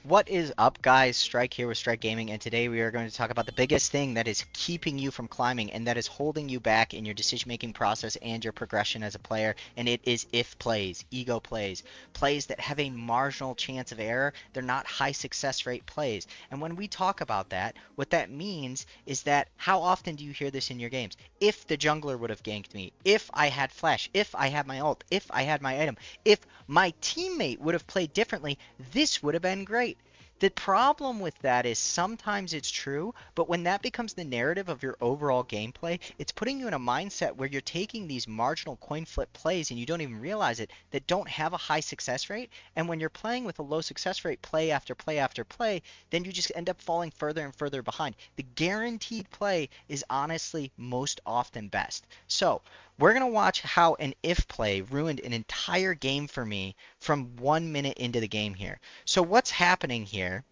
What is up, guys? Strike here with Strike Gaming, and today we are going to talk about the biggest thing that is keeping you from climbing and that is holding you back in your decision-making process and your progression as a player, and it is if plays, ego plays, plays that have a marginal chance of error. They're not high success rate plays. And when we talk about that, what that means is that how often do you hear this in your games? If the jungler would have ganked me, if I had flash, if I had my ult, if I had my item, if my teammate would have played differently, this would have been great. The problem with that is sometimes it's true, but when that becomes the narrative of your overall gameplay, it's putting you in a mindset where you're taking these marginal coin flip plays and you don't even realize it that don't have a high success rate. And when you're playing with a low success rate play after play after play, then you just end up falling further and further behind. The guaranteed play is honestly most often best. So, we're going to watch how an if play ruined an entire game for me from 1 minute into the game here. So what's happening here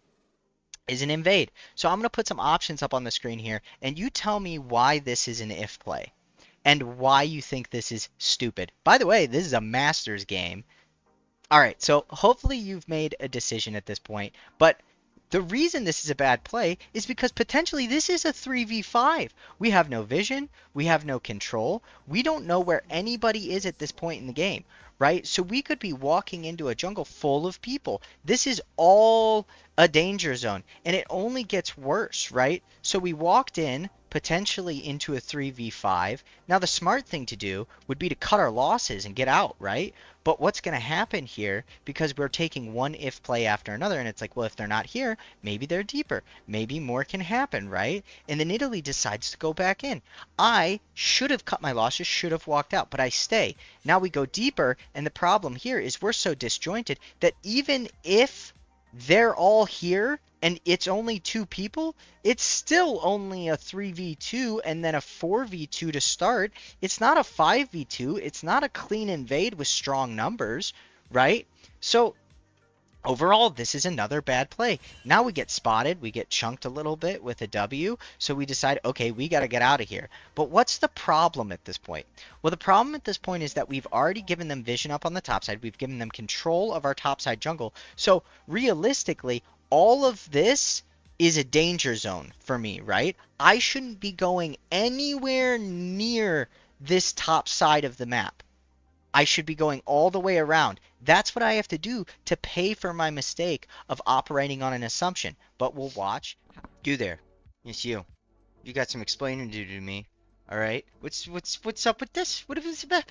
is an invade. So I'm going to put some options up on the screen here, and you tell me why this is an if play and why you think this is stupid. By the way, this is a Masters game. All right, so hopefully you've made a decision at this point, but the reason this is a bad play is because potentially this is a 3v5. We have no vision, we have no control, we don't know where anybody is at this point in the game, right? So we could be walking into a jungle full of people. This is all a danger zone, and it only gets worse, right? So we walked in potentially into a 3v5. Now the smart thing to do would be to cut our losses and get out, right? But what's going to happen here, because we're taking one if play after another, and it's like, well, if they're not here, maybe they're deeper. Maybe more can happen, right? And then Italy decides to go back in. I should have cut my losses, should have walked out, but I stay. Now we go deeper, and the problem here is we're so disjointed that even if they're all here and it's only two people, it's still only a 3v2 and then a 4v2 to start. It's not a 5v2. It's not a clean invade with strong numbers, right? So overall, this is another bad play. Now we get spotted, we get chunked a little bit with a W, so we decide, okay, we got to get out of here. But what's the problem at this point? Well, the problem at this point is that we've already given them vision up on the top side. We've given them control of our top side jungle. So realistically, all of this is a danger zone for me, right? I shouldn't be going anywhere near this top side of the map. I should be going all the way around. That's what I have to do to pay for my mistake of operating on an assumption. But we'll watch. You there. It's you. You got some explaining to do to me. All right? What's up with this? What if it's about?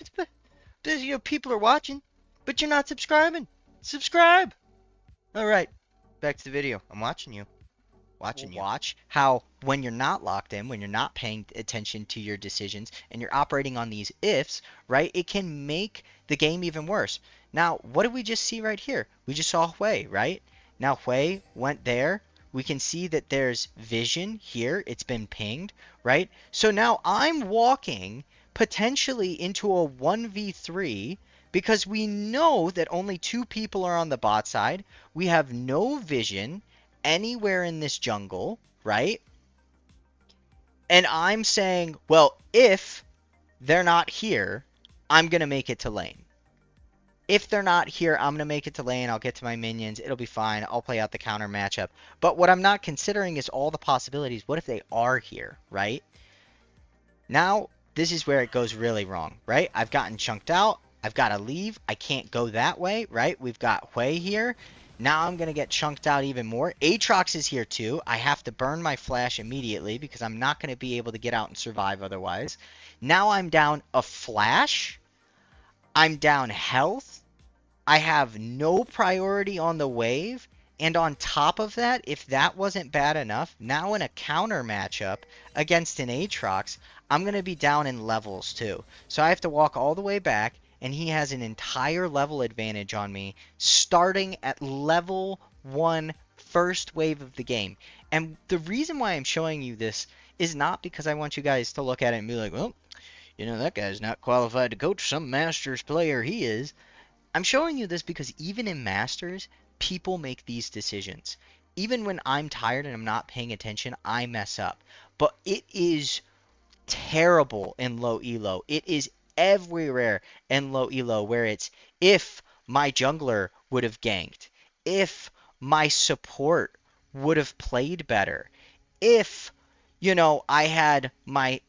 You know, people are watching, but you're not subscribing. Subscribe. All right. Back to the video. I'm watching you. Watch how when you're not locked in, when you're not paying attention to your decisions and you're operating on these ifs, right, it can make the game even worse. Now, what did we just see right here? We just saw Hui, right? Now Hui went there. We can see that there's vision here. It's been pinged, right? So now I'm walking potentially into a 1v3 because we know that only two people are on the bot side. We have no vision anywhere in this jungle, right? And I'm saying, well, if they're not here, I'm going to make it to lane. If they're not here, I'm going to make it to lane. I'll get to my minions. It'll be fine. I'll play out the counter matchup. But what I'm not considering is all the possibilities. What if they are here, right? Now, this is where it goes really wrong, right? I've gotten chunked out. I've got to leave. I can't go that way, right? We've got Hui here. Now I'm going to get chunked out even more. Aatrox is here too. I have to burn my flash immediately because I'm not going to be able to get out and survive otherwise. Now I'm down a flash. I'm down health. I have no priority on the wave. And on top of that, if that wasn't bad enough, now in a counter matchup against an Aatrox, I'm going to be down in levels too. So I have to walk all the way back. And he has an entire level advantage on me starting at level 1 first wave of the game. And the reason why I'm showing you this is not because I want you guys to look at it and be like, well, you know, that guy's not qualified to coach some Masters player he is. I'm showing you this because even in Masters, people make these decisions. Even when I'm tired and I'm not paying attention, I mess up. But it is terrible in low elo. It is everywhere in low elo where it's if my jungler would have ganked, if my support would have played better. If, I had my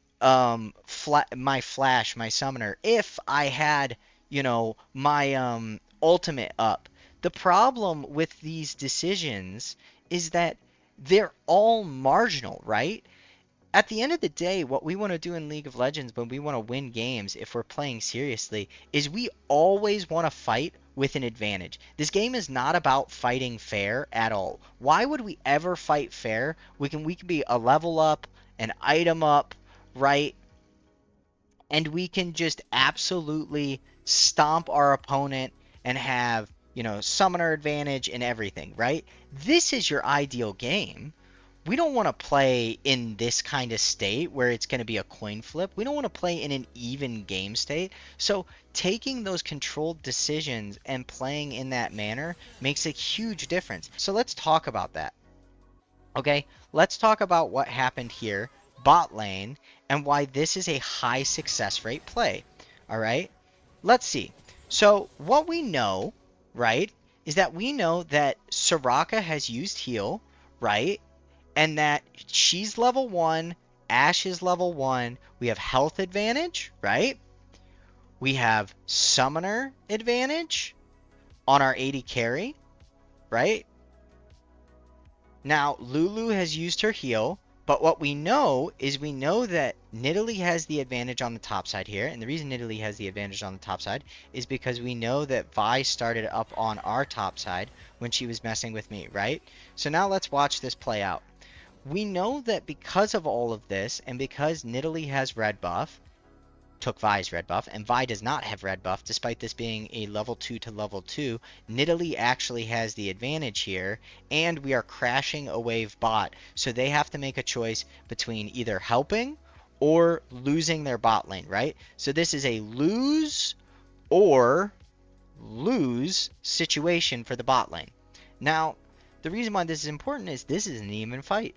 flash, my summoner, if I had, my ultimate up. The problem with these decisions is that they're all marginal, right? At the end of the day, what we want to do in League of Legends when we want to win games, if we're playing seriously, is we always want to fight with an advantage. This game is not about fighting fair at all. Why would we ever fight fair? We can be a level up, an item up, right? And we can just absolutely stomp our opponent and have, summoner advantage and everything, right? This is your ideal game. We don't want to play in this kind of state where it's going to be a coin flip. We don't want to play in an even game state. So taking those controlled decisions and playing in that manner makes a huge difference. So let's talk about that. Okay, let's talk about what happened here, bot lane, and why this is a high success rate play. All right, let's see. So what we know, right, is that we know that Soraka has used heal, right? And that she's level 1, Ashe is level 1, we have health advantage, right? We have summoner advantage on our AD carry, right? Now, Lulu has used her heal, but what we know is we know that Nidalee has the advantage on the top side here, and the reason Nidalee has the advantage on the top side is because we know that Vi started up on our top side when she was messing with me, right? So now let's watch this play out. We know that because of all of this, and because Nidalee has red buff, took Vi's red buff, and Vi does not have red buff, despite this being a level 2 to level 2, Nidalee actually has the advantage here, and we are crashing a wave bot, so they have to make a choice between either helping or losing their bot lane, right? So this is a lose or lose situation for the bot lane. Now, the reason why this is important is this is an even fight.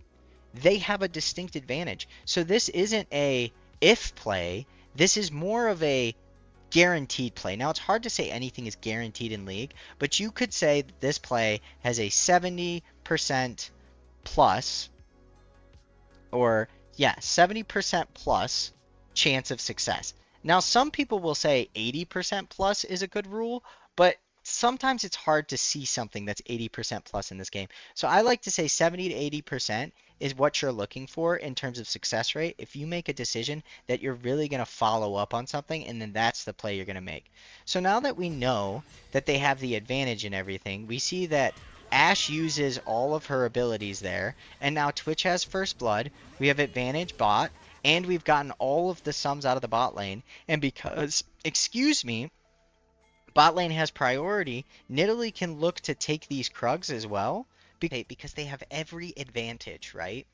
They have a distinct advantage. So this isn't a if play, this is more of a guaranteed play. Now, it's hard to say anything is guaranteed in League, but you could say that this play has a 70% plus, or yeah, 70% plus chance of success. Now, some people will say 80% plus is a good rule, but sometimes it's hard to see something that's 80% plus in this game. So I like to say 70 to 80% is what you're looking for in terms of success rate. If you make a decision that you're really going to follow up on something, and then that's the play you're going to make. So now that we know that they have the advantage in everything, we see that Ashe uses all of her abilities there, and now Twitch has first blood, we have advantage bot, and we've gotten all of the sums out of the bot lane, and because, excuse me, bot lane has priority, Nidalee can look to take these Krugs as well, because they have every advantage, right?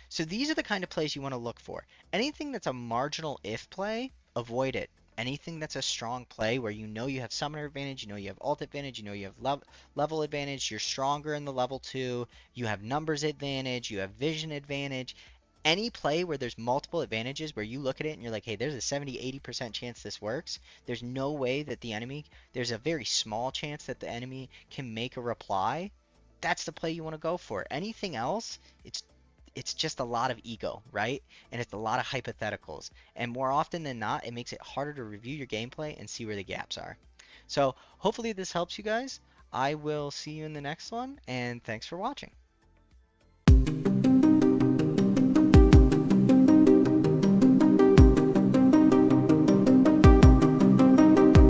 So these are the kind of plays you want to look for. Anything that's a marginal if play, avoid it. Anything that's a strong play where you know you have summoner advantage, you know you have ult advantage, you know you have level advantage, you're stronger in the level 2, you have numbers advantage, you have vision advantage. Any play where there's multiple advantages where you look at it and you're like, hey, there's a 70-80% chance this works. There's no way that there's a very small chance that the enemy can make a reply. That's the play you want to go for. Anything else, it's just a lot of ego, right? And it's a lot of hypotheticals. And more often than not, it makes it harder to review your gameplay and see where the gaps are. So hopefully this helps you guys. I will see you in the next one, and thanks for watching.